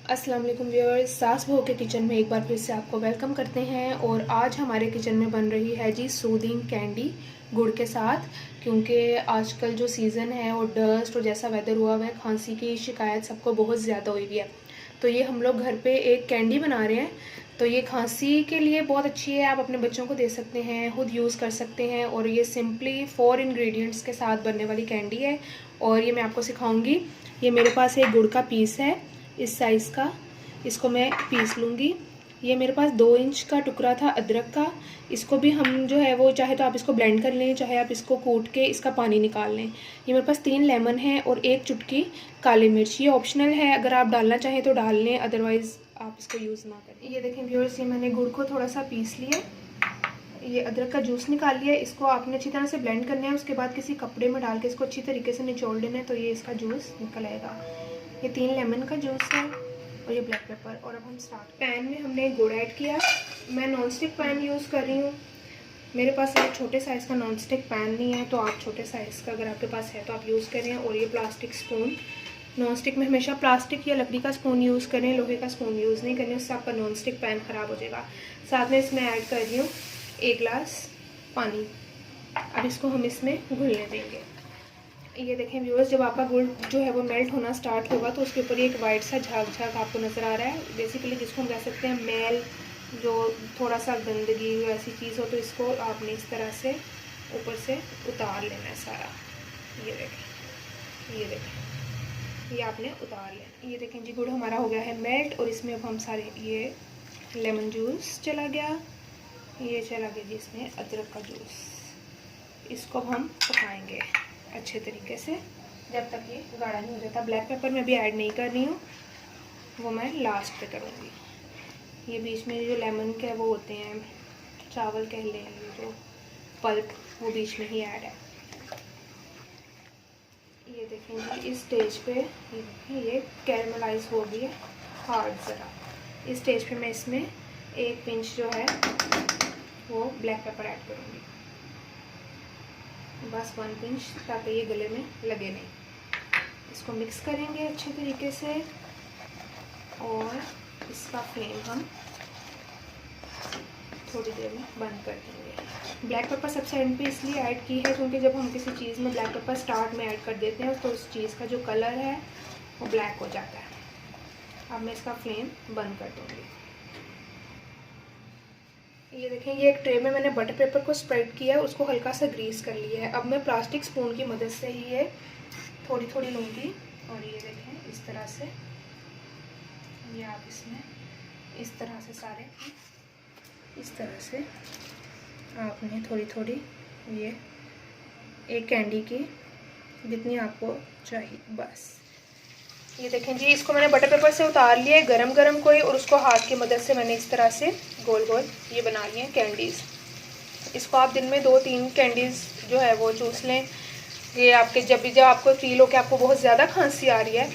अस्सलाम वालेकुम व्यूअर्स, सास बहू के किचन में एक बार फिर से आपको वेलकम करते हैं। और आज हमारे किचन में बन रही है जी सूदिंग कैंडी गुड़ के साथ। क्योंकि आजकल जो सीज़न है और डस्ट और जैसा वेदर हुआ हुआ है, खांसी की शिकायत सबको बहुत ज़्यादा हुई है। तो ये हम लोग घर पे एक कैंडी बना रहे हैं। तो ये खांसी के लिए बहुत अच्छी है, आप अपने बच्चों को दे सकते हैं, खुद यूज़ कर सकते हैं। और ये सिंपली 4 इंग्रेडिएंट्स के साथ बनने वाली कैंडी है और ये मैं आपको सिखाऊंगी। ये मेरे पास एक गुड़ का पीस है इस साइज़ का, इसको मैं पीस लूँगी। ये मेरे पास 2 इंच का टुकड़ा था अदरक का, इसको भी हम जो है वो चाहे तो आप इसको ब्लेंड कर लें, चाहे आप इसको कूट के इसका पानी निकाल लें। ये मेरे पास 3 लेमन है और 1 चुटकी काली मिर्च। ये ऑप्शनल है, अगर आप डालना चाहें तो डाल लें, अदरवाइज़ आप इसको यूज़ ना करें। ये देखें व्यूअर्स, ये मैंने गुड़ को थोड़ा सा पीस लिया, ये अदरक का जूस निकाल लिया। इसको आपने अच्छी तरह से ब्लेंड करना है, उसके बाद किसी कपड़े में डाल के इसको अच्छी तरीके से निचोड़ लेना है, तो ये इसका जूस निकल आएगा। ये 3 लेमन का जूस है और ये ब्लैक पेपर। और अब हम स्टार्ट। पैन में हमने गुड़ ऐड किया। मैं नॉन स्टिक पैन यूज़ कर रही हूँ। मेरे पास एक छोटे साइज़ का नॉन स्टिक पैन नहीं है, तो आप छोटे साइज़ का अगर आपके पास है तो आप यूज़ करें। और ये प्लास्टिक स्पून, नॉन स्टिक में हमेशा प्लास्टिक या लकड़ी का स्पून यूज़ करें, लोहे का स्पून यूज़ नहीं करें, उससे आपका नॉन स्टिक पैन ख़राब हो जाएगा। साथ में इसमें ऐड कर रही हूँ 1 गिलास पानी। अब इसको हम इसमें घुलने देंगे। ये देखें व्यूअर्स, जब आपका गुड़ जो है वो मेल्ट होना स्टार्ट होगा तो उसके ऊपर एक वाइट सा झाग झाग आपको नज़र आ रहा है, बेसिकली जिसको हम कह सकते हैं मैल, जो थोड़ा सा गंदगी ऐसी चीज़ हो, तो इसको आपने इस तरह से ऊपर से उतार लेना है सारा। ये देखें, ये आपने उतार लेना। ये देखें जी, गुड़ हमारा हो गया है मेल्ट और इसमें अब हम सारे ये लेमन जूस चला गया, ये चला गया जी इसमें अदरक का जूस। इसको हम पकाएंगे अच्छे तरीके से जब तक ये गाढ़ा नहीं हो जाता। ब्लैक पेपर मैं भी ऐड नहीं कर रही हूँ, वो मैं लास्ट पे करूँगी। ये बीच में जो लेमन के वो होते हैं, चावल कह लें, जो पल्प, वो बीच में ही ऐड है। ये देखेंगे इस स्टेज पे ये कैरमलाइज हो गई है हार्ड ज़रा। इस स्टेज पे मैं इसमें 1 पिंच जो है वो ब्लैक पेपर ऐड करूँगी, बस 1 पिंच, ताकि ये गले में लगे नहीं। इसको मिक्स करेंगे अच्छे तरीके से और इसका फ्लेम हम थोड़ी देर में बंद कर देंगे। ब्लैक पेपर सबसे एंड पे इसलिए ऐड की है क्योंकि जब हम किसी चीज़ में ब्लैक पेपर स्टार्ट में ऐड कर देते हैं तो उस चीज़ का जो कलर है वो ब्लैक हो जाता है। अब मैं इसका फ्लेम बंद कर दूँगी। ये देखें, ये एक ट्रे में मैंने बटर पेपर को स्प्रेड किया है, उसको हल्का सा ग्रीस कर लिया है। अब मैं प्लास्टिक स्पून की मदद से ही ये थोड़ी थोड़ी लूँगी और ये देखें इस तरह से, ये आप इसमें इस तरह से सारे, इस तरह से आपने थोड़ी थोड़ी, ये एक कैंडी की जितनी आपको चाहिए बस। ये देखें जी, इसको मैंने बटर पेपर से उतार लिया है गरम गरम कोई, और उसको हाथ की मदद से मैंने इस तरह से गोल गोल ये बना लिए हैं कैंडीज़। इसको आप दिन में 2-3 कैंडीज़ जो है वो चूस लें। ये आपके जब आपको फील हो कि आपको बहुत ज़्यादा खांसी आ रही है,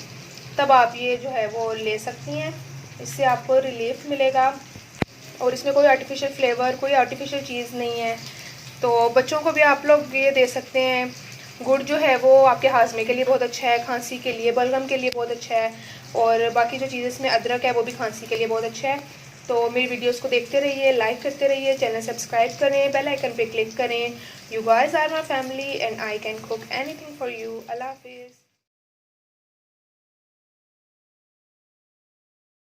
तब आप ये जो है वो ले सकती हैं, इससे आपको रिलीफ मिलेगा। और इसमें कोई आर्टिफिशियल फ्लेवर, कोई आर्टिफिशियल चीज़ नहीं है। तो बच्चों को भी आप लोग ये दे सकते हैं। गुड़ जो है वो आपके हाजमे के लिए बहुत अच्छा है, खांसी के लिए, बलगम के लिए बहुत अच्छा है, और बाकी जो चीज़ इसमें अदरक है वो भी खांसी के लिए बहुत अच्छा है। तो मेरी वीडियोस को देखते रहिए, लाइक करते रहिए, चैनल सब्सक्राइब करें, बेल आइकन पे क्लिक करें। You guys are my family and I can cook anything for you. अल्लाह हाफिज़।